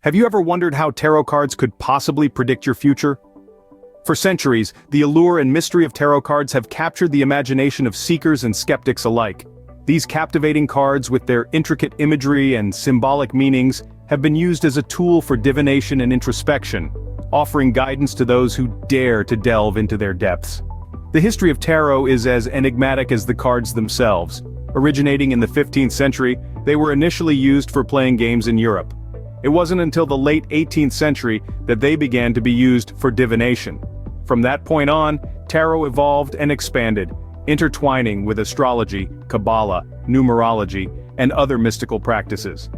Have you ever wondered how tarot cards could possibly predict your future? For centuries, the allure and mystery of tarot cards have captured the imagination of seekers and skeptics alike. These captivating cards, with their intricate imagery and symbolic meanings, have been used as a tool for divination and introspection, offering guidance to those who dare to delve into their depths. The history of tarot is as enigmatic as the cards themselves. Originating in the 15th century, they were initially used for playing games in Europe. It wasn't until the late 18th century that they began to be used for divination. From that point on, tarot evolved and expanded, intertwining with astrology, Kabbalah, numerology, and other mystical practices.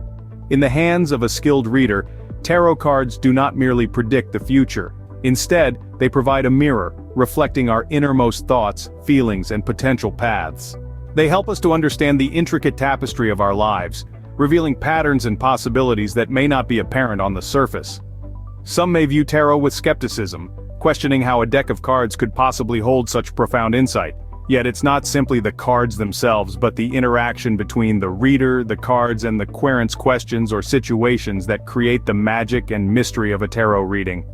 In the hands of a skilled reader, tarot cards do not merely predict the future. Instead, they provide a mirror, reflecting our innermost thoughts, feelings, and potential paths. They help us to understand the intricate tapestry of our lives, revealing patterns and possibilities that may not be apparent on the surface. Some may view tarot with skepticism, questioning how a deck of cards could possibly hold such profound insight. Yet it's not simply the cards themselves, but the interaction between the reader, the cards, and the querent's questions or situations that create the magic and mystery of a tarot reading.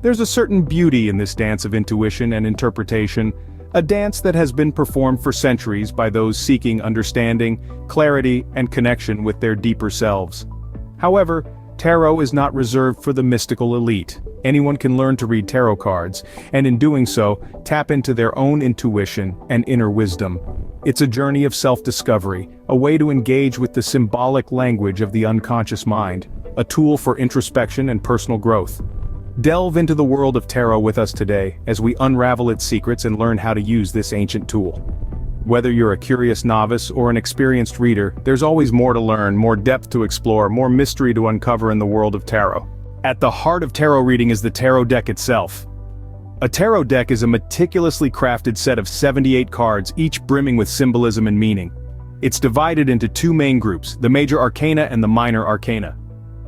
There's a certain beauty in this dance of intuition and interpretation, a dance that has been performed for centuries by those seeking understanding, clarity, and connection with their deeper selves. However, tarot is not reserved for the mystical elite. Anyone can learn to read tarot cards, and in doing so, tap into their own intuition and inner wisdom. It's a journey of self-discovery, a way to engage with the symbolic language of the unconscious mind, a tool for introspection and personal growth. Delve into the world of tarot with us today, as we unravel its secrets and learn how to use this ancient tool. Whether you're a curious novice or an experienced reader, there's always more to learn, more depth to explore, more mystery to uncover in the world of tarot. At the heart of tarot reading is the tarot deck itself. A tarot deck is a meticulously crafted set of 78 cards, each brimming with symbolism and meaning. It's divided into two main groups, the major arcana and the minor arcana.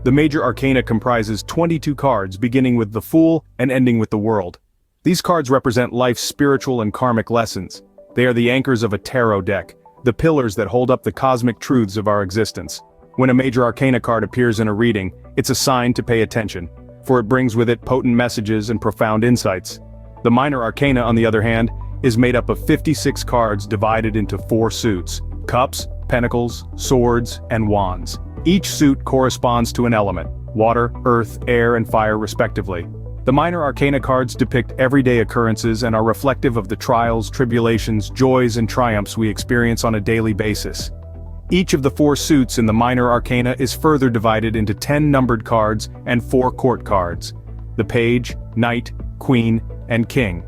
The major arcana comprises 22 cards, beginning with the Fool and ending with the World. These cards represent life's spiritual and karmic lessons. They are the anchors of a tarot deck, the pillars that hold up the cosmic truths of our existence. When a major arcana card appears in a reading, it's a sign to pay attention, for it brings with it potent messages and profound insights. The minor arcana, on the other hand, is made up of 56 cards divided into 4 suits: cups, pentacles, swords, and wands. Each suit corresponds to an element: water, earth, air, and fire respectively. The minor arcana cards depict everyday occurrences and are reflective of the trials, tribulations, joys, and triumphs we experience on a daily basis. Each of the 4 suits in the minor arcana is further divided into 10 numbered cards and 4 court cards: the page, knight, queen, and king.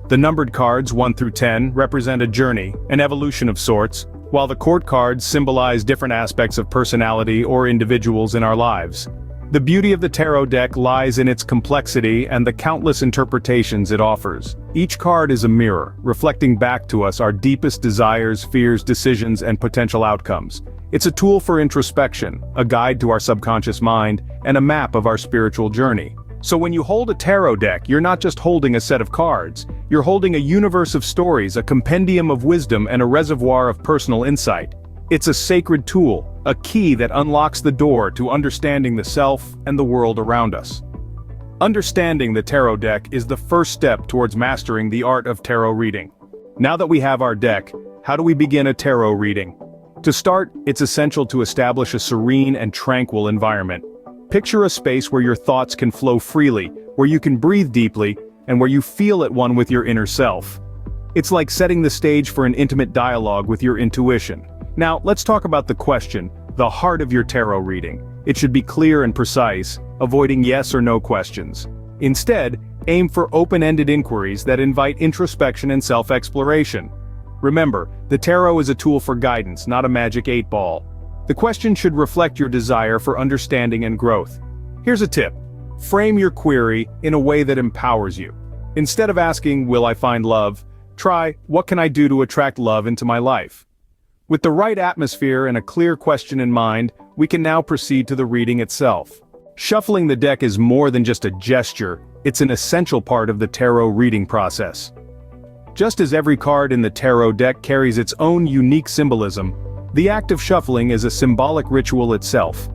The numbered cards 1 through 10 represent a journey, an evolution of sorts, while the court cards symbolize different aspects of personality or individuals in our lives. The beauty of the tarot deck lies in its complexity and the countless interpretations it offers. Each card is a mirror, reflecting back to us our deepest desires, fears, decisions, and potential outcomes. It's a tool for introspection, a guide to our subconscious mind, and a map of our spiritual journey. So when you hold a tarot deck, you're not just holding a set of cards, you're holding a universe of stories, a compendium of wisdom, and a reservoir of personal insight. It's a sacred tool, a key that unlocks the door to understanding the self and the world around us. Understanding the tarot deck is the first step towards mastering the art of tarot reading. Now that we have our deck, how do we begin a tarot reading? To start, it's essential to establish a serene and tranquil environment. Picture a space where your thoughts can flow freely, where you can breathe deeply, and where you feel at one with your inner self. It's like setting the stage for an intimate dialogue with your intuition. Now, let's talk about the question, the heart of your tarot reading. It should be clear and precise, avoiding yes or no questions. Instead, aim for open-ended inquiries that invite introspection and self-exploration. Remember, the tarot is a tool for guidance, not a magic 8-ball. The question should reflect your desire for understanding and growth. Here's a tip. Frame your query in a way that empowers you. Instead of asking, "Will I find love?" try, "What can I do to attract love into my life?" With the right atmosphere and a clear question in mind, we can now proceed to the reading itself. Shuffling the deck is more than just a gesture, it's an essential part of the tarot reading process. Just as every card in the tarot deck carries its own unique symbolism, the act of shuffling is a symbolic ritual itself.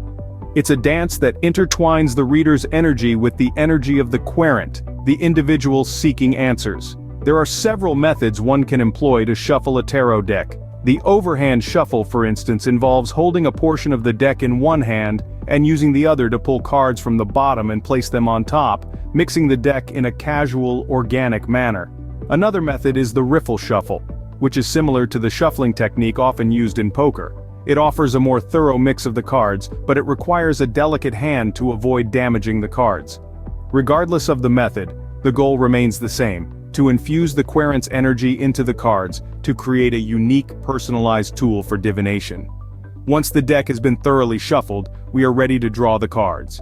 It's a dance that intertwines the reader's energy with the energy of the querent, the individual seeking answers. There are several methods one can employ to shuffle a tarot deck. The overhand shuffle, for instance, involves holding a portion of the deck in one hand and using the other to pull cards from the bottom and place them on top, mixing the deck in a casual, organic manner. Another method is the riffle shuffle, which is similar to the shuffling technique often used in poker. It offers a more thorough mix of the cards, but it requires a delicate hand to avoid damaging the cards. Regardless of the method, the goal remains the same: to infuse the querent's energy into the cards to create a unique, personalized tool for divination. Once the deck has been thoroughly shuffled, we are ready to draw the cards.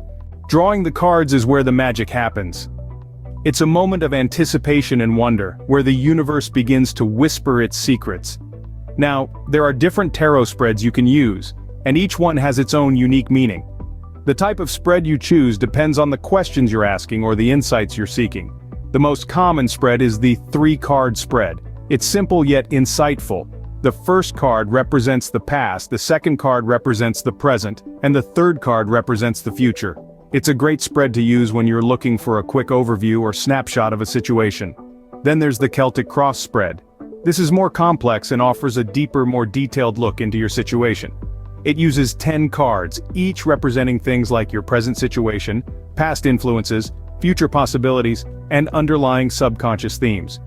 Drawing the cards is where the magic happens. It's a moment of anticipation and wonder, where the universe begins to whisper its secrets. Now, there are different tarot spreads you can use, and each one has its own unique meaning. The type of spread you choose depends on the questions you're asking or the insights you're seeking. The most common spread is the 3-card spread. It's simple yet insightful. The first card represents the past, the second card represents the present, and the third card represents the future. It's a great spread to use when you're looking for a quick overview or snapshot of a situation. Then there's the Celtic Cross spread. This is more complex and offers a deeper, more detailed look into your situation. It uses 10 cards, each representing things like your present situation, past influences, future possibilities, and underlying subconscious themes.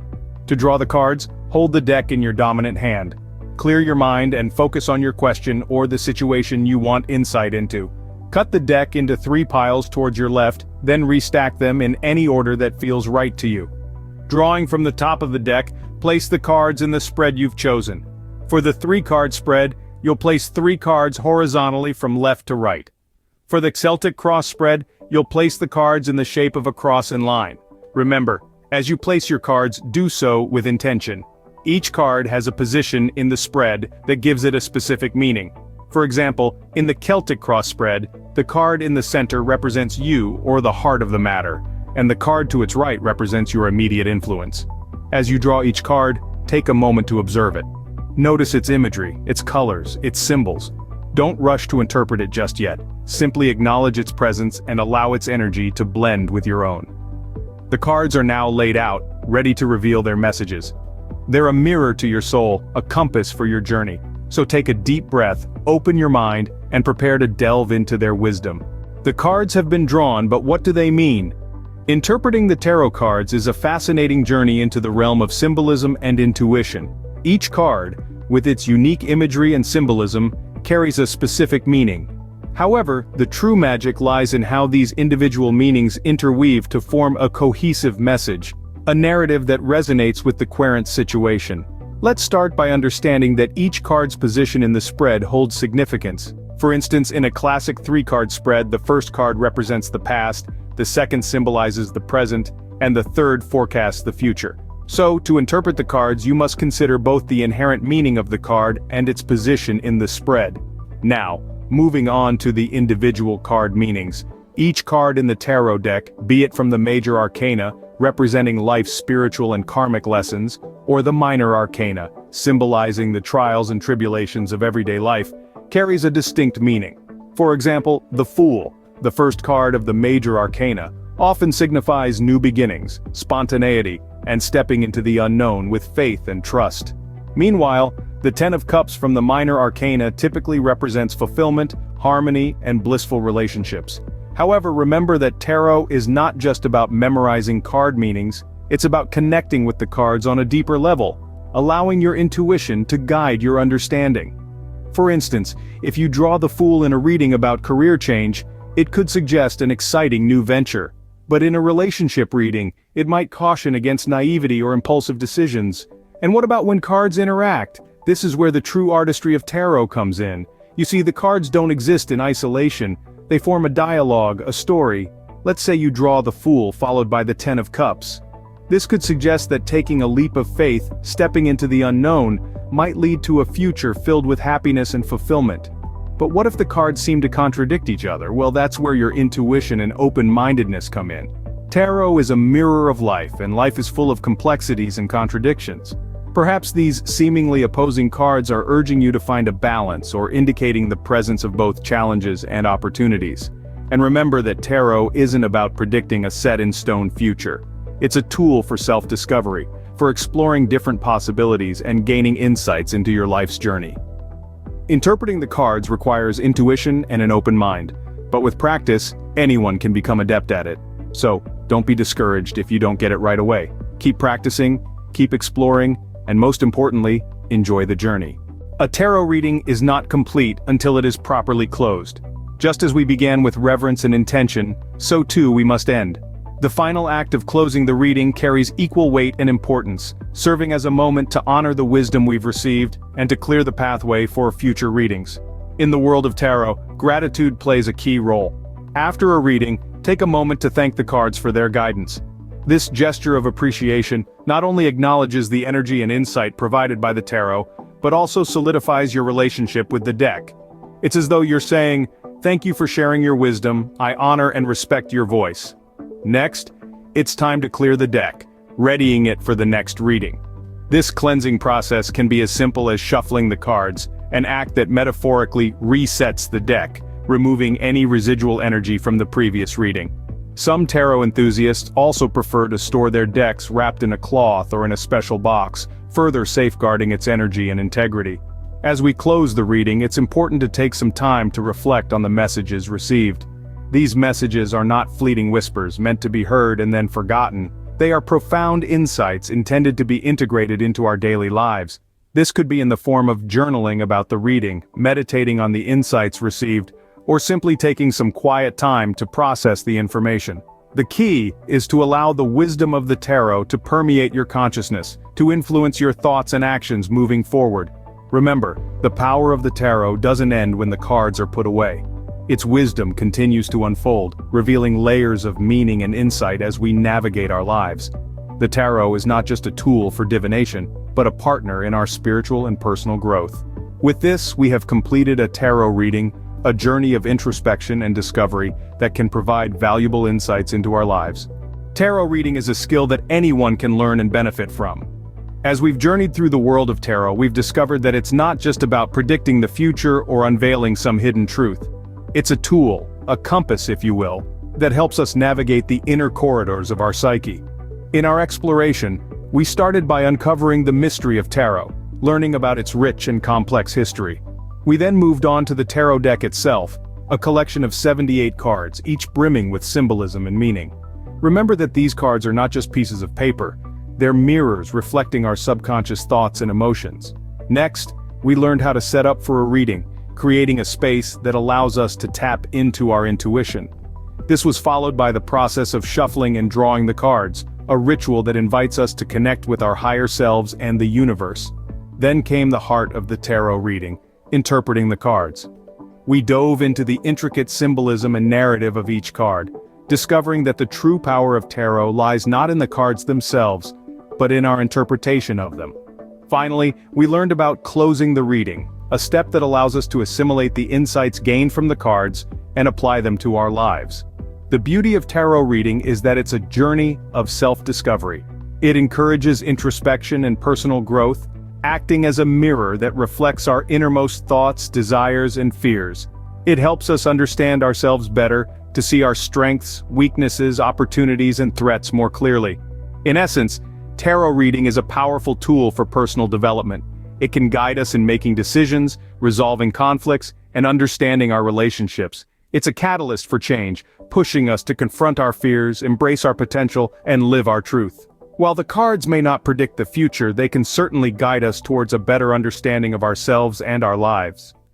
To draw the cards, hold the deck in your dominant hand. Clear your mind and focus on your question or the situation you want insight into. Cut the deck into 3 piles towards your left, then restack them in any order that feels right to you. Drawing from the top of the deck, place the cards in the spread you've chosen. For the 3-card spread, you'll place 3 cards horizontally from left to right. For the Celtic Cross spread, you'll place the cards in the shape of a cross and line. Remember, as you place your cards, do so with intention. Each card has a position in the spread that gives it a specific meaning. For example, in the Celtic Cross spread, the card in the center represents you, or the heart of the matter, and the card to its right represents your immediate influence. As you draw each card, take a moment to observe it. Notice its imagery, its colors, its symbols. Don't rush to interpret it just yet. Simply acknowledge its presence and allow its energy to blend with your own. The cards are now laid out, ready to reveal their messages. They're a mirror to your soul, a compass for your journey. So take a deep breath, open your mind, and prepare to delve into their wisdom. The cards have been drawn, but what do they mean? Interpreting the tarot cards is a fascinating journey into the realm of symbolism and intuition. Each card, with its unique imagery and symbolism, carries a specific meaning. However, the true magic lies in how these individual meanings interweave to form a cohesive message, a narrative that resonates with the querent situation. Let's start by understanding that each card's position in the spread holds significance. For instance, in a classic 3-card spread, the first card represents the past, the second symbolizes the present, and the third forecasts the future. So, to interpret the cards, you must consider both the inherent meaning of the card and its position in the spread. Now, moving on to the individual card meanings. Each card in the tarot deck, be it from the major arcana, representing life's spiritual and karmic lessons, or the minor arcana, symbolizing the trials and tribulations of everyday life, carries a distinct meaning. For example, the Fool, the first card of the major arcana, often signifies new beginnings, spontaneity, and stepping into the unknown with faith and trust. Meanwhile, the Ten of Cups from the minor arcana typically represents fulfillment, harmony, and blissful relationships. However, remember that tarot is not just about memorizing card meanings, it's about connecting with the cards on a deeper level, allowing your intuition to guide your understanding. For instance, if you draw the Fool in a reading about career change, it could suggest an exciting new venture. But in a relationship reading, it might caution against naivety or impulsive decisions. And what about when cards interact? This is where the true artistry of tarot comes in. You see, the cards don't exist in isolation. They form a dialogue, a story. Let's say you draw the Fool followed by the Ten of Cups. This could suggest that taking a leap of faith, stepping into the unknown, might lead to a future filled with happiness and fulfillment. But what if the cards seem to contradict each other? Well, that's where your intuition and open-mindedness come in. Tarot is a mirror of life, and life is full of complexities and contradictions. Perhaps these seemingly opposing cards are urging you to find a balance or indicating the presence of both challenges and opportunities. And remember that tarot isn't about predicting a set-in-stone future. It's a tool for self-discovery, for exploring different possibilities and gaining insights into your life's journey. Interpreting the cards requires intuition and an open mind, but with practice, anyone can become adept at it. So, don't be discouraged if you don't get it right away. Keep practicing, keep exploring, and most importantly, enjoy the journey. A tarot reading is not complete until it is properly closed. Just as we began with reverence and intention, so too we must end. The final act of closing the reading carries equal weight and importance, serving as a moment to honor the wisdom we've received and to clear the pathway for future readings. In the world of tarot, gratitude plays a key role. After a reading, take a moment to thank the cards for their guidance. This gesture of appreciation not only acknowledges the energy and insight provided by the tarot, but also solidifies your relationship with the deck. It's as though you're saying, "Thank you for sharing your wisdom, I honor and respect your voice." Next, it's time to clear the deck, readying it for the next reading. This cleansing process can be as simple as shuffling the cards, an act that metaphorically resets the deck, removing any residual energy from the previous reading. Some tarot enthusiasts also prefer to store their decks wrapped in a cloth or in a special box, further safeguarding its energy and integrity. As we close the reading, it's important to take some time to reflect on the messages received. These messages are not fleeting whispers meant to be heard and then forgotten. They are profound insights intended to be integrated into our daily lives. This could be in the form of journaling about the reading, meditating on the insights received, or simply taking some quiet time to process the information. The key is to allow the wisdom of the tarot to permeate your consciousness, to influence your thoughts and actions moving forward. Remember, the power of the tarot doesn't end when the cards are put away. Its wisdom continues to unfold, revealing layers of meaning and insight as we navigate our lives. The tarot is not just a tool for divination, but a partner in our spiritual and personal growth. With this, we have completed a tarot reading, a journey of introspection and discovery that can provide valuable insights into our lives. Tarot reading is a skill that anyone can learn and benefit from. As we've journeyed through the world of tarot, we've discovered that it's not just about predicting the future or unveiling some hidden truth. It's a tool, a compass if you will, that helps us navigate the inner corridors of our psyche. In our exploration, we started by uncovering the mystery of tarot, learning about its rich and complex history. We then moved on to the tarot deck itself, a collection of 78 cards, each brimming with symbolism and meaning. Remember that these cards are not just pieces of paper, they're mirrors reflecting our subconscious thoughts and emotions. Next, we learned how to set up for a reading, creating a space that allows us to tap into our intuition. This was followed by the process of shuffling and drawing the cards, a ritual that invites us to connect with our higher selves and the universe. Then came the heart of the tarot reading, interpreting the cards. We dove into the intricate symbolism and narrative of each card, discovering that the true power of tarot lies not in the cards themselves, but in our interpretation of them. Finally, we learned about closing the reading, a step that allows us to assimilate the insights gained from the cards and apply them to our lives. The beauty of tarot reading is that it's a journey of self-discovery. It encourages introspection and personal growth, acting as a mirror that reflects our innermost thoughts, desires, and fears. It helps us understand ourselves better, to see our strengths, weaknesses, opportunities, and threats more clearly. In essence, tarot reading is a powerful tool for personal development. It can guide us in making decisions, resolving conflicts, and understanding our relationships. It's a catalyst for change, pushing us to confront our fears, embrace our potential, and live our truth. While the cards may not predict the future, they can certainly guide us towards a better understanding of ourselves and our lives.